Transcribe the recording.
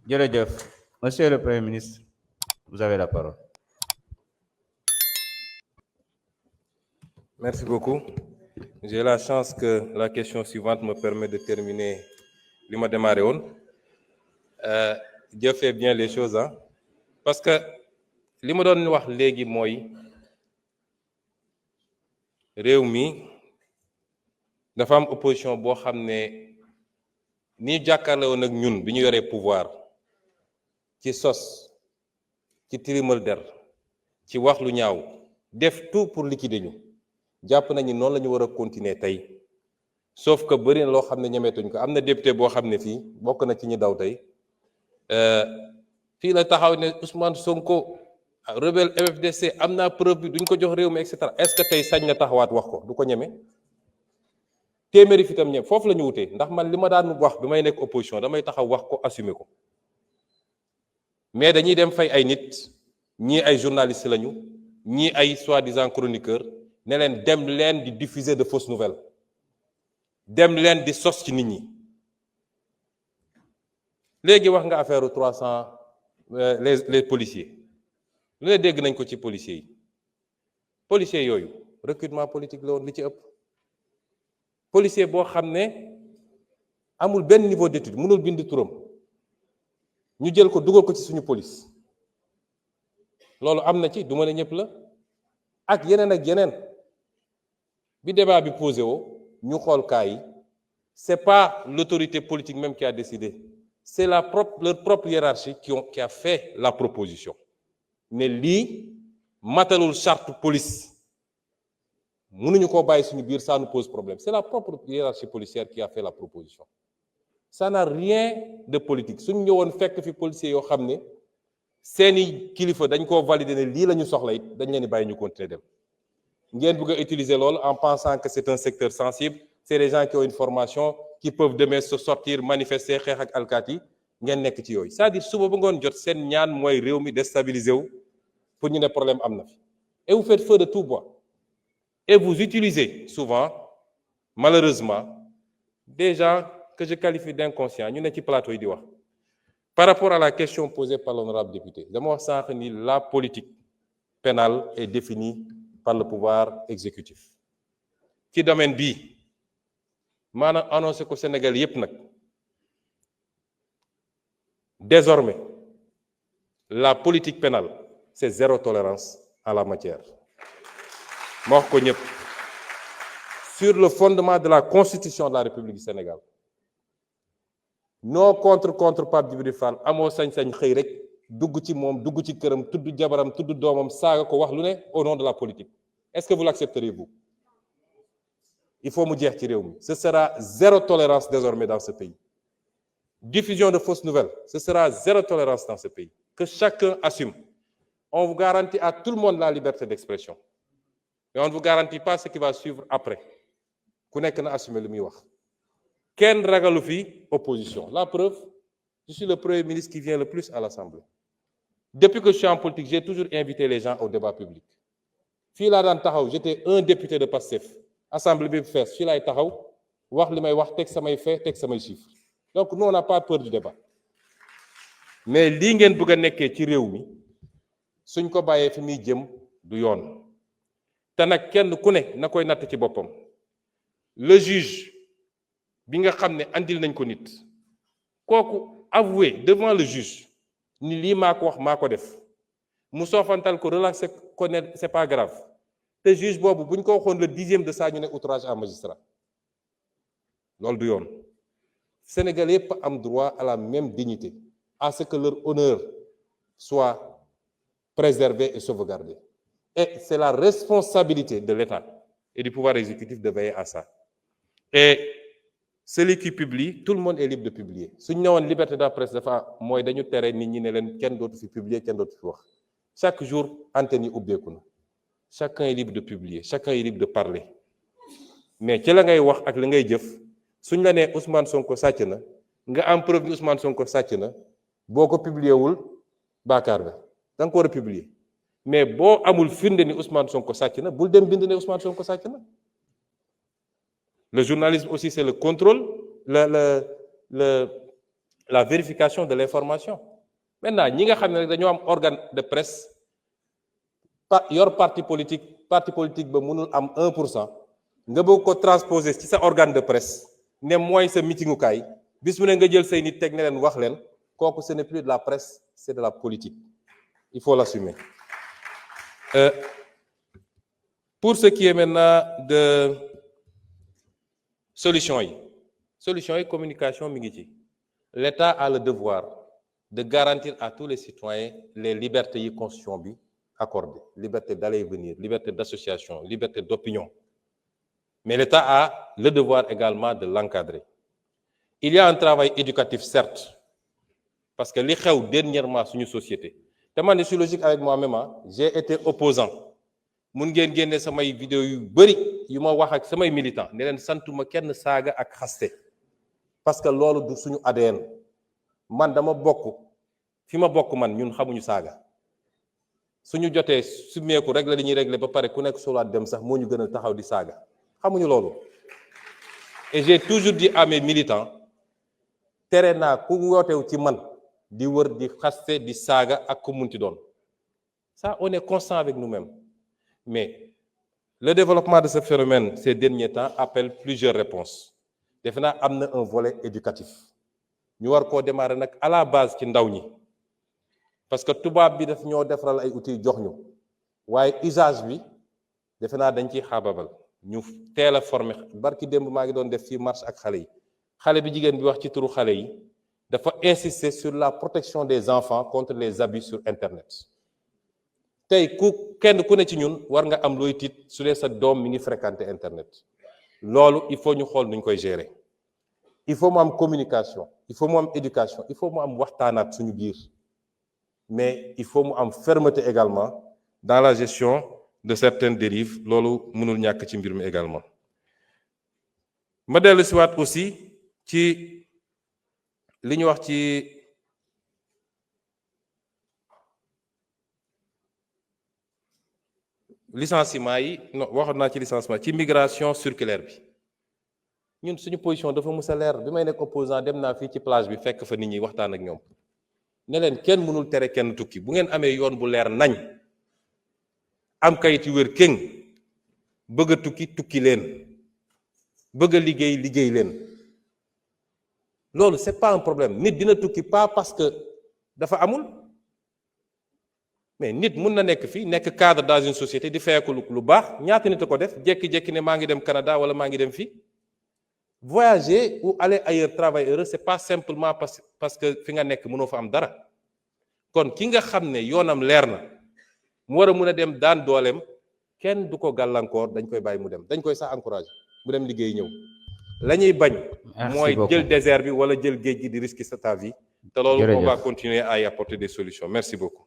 jërëjëf monsieur le Premier ministre, vous avez la parole. Merci beaucoup. J'ai la chance que la question suivante me permet de terminer li ma démarré woon. Dieu fait bien les choses, hein. Parce que li ma doon wax léegi mooy réew mi dafa am opposition boo xam ne ni jàkkaarloo woon ak ñun bi ñu yoree pouvoir ci sos ci tilimal der ci wax lu ñaaw def tout pour liquider ñu jàpp nañu noonu la ñu war a continuer tey sauf que bëri na loo xam ne ñemeetuñ ko. am na député boo xam ne fii bokk na ci ñi daw tey fii la taxaw ne Ousmane Sonko rebelle MFDC am naa preuve bi duñ ko jox réew mi et cetera. Est-ce que tey sañ na taxawaat wax ko? Du ko ñeme. téeméeri fi tam ñëpp foofu la ñu wutee ndax man li ma daan wax bi may nekk opposition damay taxaw wax ko assumer ko mais dañuy dem fay ay nit ñii ay journalistes lañu ñii ay soi-disant chroniqueurs ne leen dem leen di diffuser de fausses nouvelles dem leen di sos ci nit ñi. léegi wax nga affaire 300 les policiers lu ne dégg nañ ko ci policiers yi. policiers yooyu recrutement politique la woon li ci ëpp. policier boo xam ne amul benn niveau d'étude mënul bind turam ñu jël ko dugal ko ci suñu police loolu am na ci du ma ne ñëpp la ak yeneen bi débat bi posé woo ñu xool cas yi c'est pas l'autorité politique même qui a décidé, c'est leur propre hiérarchie qui a fait la proposition ne lii matalul charte police. mënuñu koo bàyyi suñu biir, ça nous pose problème. C'est la propre hiérarchie policière qui a fait la proposition. Ça n'a rien de politique. suñu ñëwoon fekk fi policiers yoo xam ne seeni kilifa dañ koo valider ne lii la ñu soxla it dañ leen di bàyyi ñu continuer dem. ngeen bëgg a utiliser loolu en pensant que c'est un secteur sensible, c'est des gens qui ont une formation qui peuvent demain se sortir manifester xeex ak alkaati ngeen nekk ci yooyu. c'est-à-dire suba ba ngoon jot seen ñaan mooy réew mi déstabiliser wu pour ñu ne problème am na fi. Et vous faites feu de tout bois. Et vous utilisez souvent, malheureusement, des gens que je qualifie d'inconscients. Nous sommes plateau di wax. Par rapport à la question posée par l'honorable député, dama wax sànq ni la politique pénale est définie par le pouvoir exécutif. Ci domaine bii maanaam annoncé ko Sénégal yépp nag désormais la politique pénale c'est zéro tolérance en la matière. ma wax ko ñëpp sur le fondement de la constitution de la République du Sénégal non contre Pape Djibril Fall amoo sañ-sañ xëy rek dugg ci moom dugg ci këram tudd jabaram tudd doomam saaga ko wax lu ne au nom de la politique. Est-ce que vous l'accepteriez-vous? Il faut mu jeex ci réew mi. Ce sera zéro tolérance désormais dans ce pays. Diffusion de fausses nouvelles, ce sera zéro tolérance dans ce pays. Que chacun assume. On vous garantit à tout le monde la liberté d'expression. Mais on ne vous garantit pas ce qui va suivre après. Ku nekk na assumer lu muy wax. Kenn ragalu fi opposition. La preuve, je suis le premier ministre qui vient le plus à l'Assemblée. Depuis que je suis en politique, j'ai toujours invité les gens au débat public. Fii laa daan taxaw, j'étais un député de Pastef. Assemblée bi fees fii laay taxaw wax li may wax teg samay fait teg samay chiffres. Donc nous on n'a pas peur du débat. Mais lii ngeen bëgg a nekkee ci réew mi suñ ko bàyyee fi muy jëm du yoon. te nag kenn ku ne na koy natt ci boppam. Le juge bi nga xam ne andil nañ ko nit kooku avouer devant le juge ni lii maa ko wax maa ko def mu soofantal ko relaxé ko ne c'est pas grave te juge boobu buñ ko waxoon le 10e de ça ñu ne outrage à magistrat loolu du yoon. Sénégalais yépp am droit à la même dignité, à ce que leur honneur soit préservé et sauvegardé. Et c'est la responsabilité de l'État et du pouvoir exécutif de veiller à ça. Et celui qui publie, tout le monde est libre de publier. Suñ ñëwoon liberté de la presse dafa mooy dañu tere nit ñi ne leen kenn dootu fi publier kenn dootu fi wax. Chaque jour antenne yi ubbeeku na. Chacun est libre de publier, chacun est libre de parler. Mais ci la ngay wax ak la ngay jëf suñ la nee Ousmane Sonko sàcc na nga am preuve ni Ousmane Sonko sàcc na boo ko publier wul baakaar nga da nga ko war a publier mais boo amul firnde ni Ousmane Sonko sàcc na bul dem bind ne Ousmane Sonko sàcc na. Le journalisme aussi c'est le contrôle la vérification de l'information. Maintenant ñi nga xam ne rek dañoo am organe de presse yor parti politique ba mënul am 1% nga bëgg ko transposer ci sa organe de presse ne mooy sa meetingukaay bis mu ne nga jël say nit teg ne leen wax leen kooku ce n'est plus de la presse c'est de la politique il faut l'assumer. Pour ce qui est maintenant de solution yi communication mi ngi ci. L'État a le devoir de garantir à tous les citoyens les libertés yi constitution bi accordé, liberté d'aller et venir, liberté d'association, liberté d'opinion. Mais l'État a le devoir également de l'encadrer. Il y a un travail éducatif, certes, parce que li xew dernièrement suñu société te man je suis logique avec moi-même, j'ai été opposant mun ngeen génne samay vidéo yu bëri yu ma wax ak samay militants ne leen santuma kenn saaga ak xaste parce que loolu du suñu ADN man dama bokk fi ma bokk man ñun xamuñu saaga suñu jotee sumeeku rek la li ñuy régler ba pare ku nekk solaat dem sax moo ñu gën a taxaw di saaga xamuñu loolu. Et j'ai toujours dit à mes militants tere naa ku wootew ci man di wër di xaste di saaga ak ku munti doon ça on est constant avec nous-mêmes. Mais le développement de ce phénomène ces derniers temps appelle plusieurs réponses defe naa am na un volet éducatif ñu war koo démarrer nag à la base ci ndaw ñi parce que tubaab bi daf ñoo defaral ay outils jox ñu waaye usage bi defe naa dañ ciy xaababal ñu teel a former barki démb maa ngi doon def fii marche ak xale yi xale bi jigéen bi wax ci turu xale yi dafa insister sur la protection des enfants contre les abus sur Internet. tey kenn ku ne ci ñun war nga am looy tiit su dee sa doom mi ngi fréquenter Internet loolu il faut ñu xool nuñ koy gérer il faut mu am communication il faut mu am éducation il faut mu am waxtaanaat suñu biir mais il faut mu am fermeté également dans la gestion de certaines dérives loolu mënul ñàkk ci mbir mi également. ma dellu si waat aussi ci li ñu wax ci licenciement yi non waxoon naa ci licenciement ci migration circulaire bi ñun suñu position dafa mus a leer bi may nekk opposant dem naa fii ci plage bi fekk fa nit ñi waxtaan ak ñoom ne leen kenn mënul tere kenn tukki bu ngeen amee yoon bu leer nañ am kayit yu wér kéng bëgg a tukki leen bëgg a liggéey leen loolu c'est pas un problème nit dina tukki pas parce que dafa amul mais nit mun na nekk fii nekk cadre dans une société di feyeku lu baax ñaata nit a ko def jékki-jékki ne maa ngi dem Canada wala maa ngi dem fii voyager ou aller ailleurs travailler heureux c'est pas simplement parce que fi nga nekk mënoo fa am dara kon ki nga xam ne yoonam leer na mu war a mun a dem daan dooleem kenn du ko gàllankoor dañ koy bàyyi mu dem dañ koy sax encourager mu dem liggéey ñëw la ñuy bañ mooy jël désert bi wala jël géej gi di risquer sa vie te loolu on va continuer à y apporter des solutions merci beaucoup.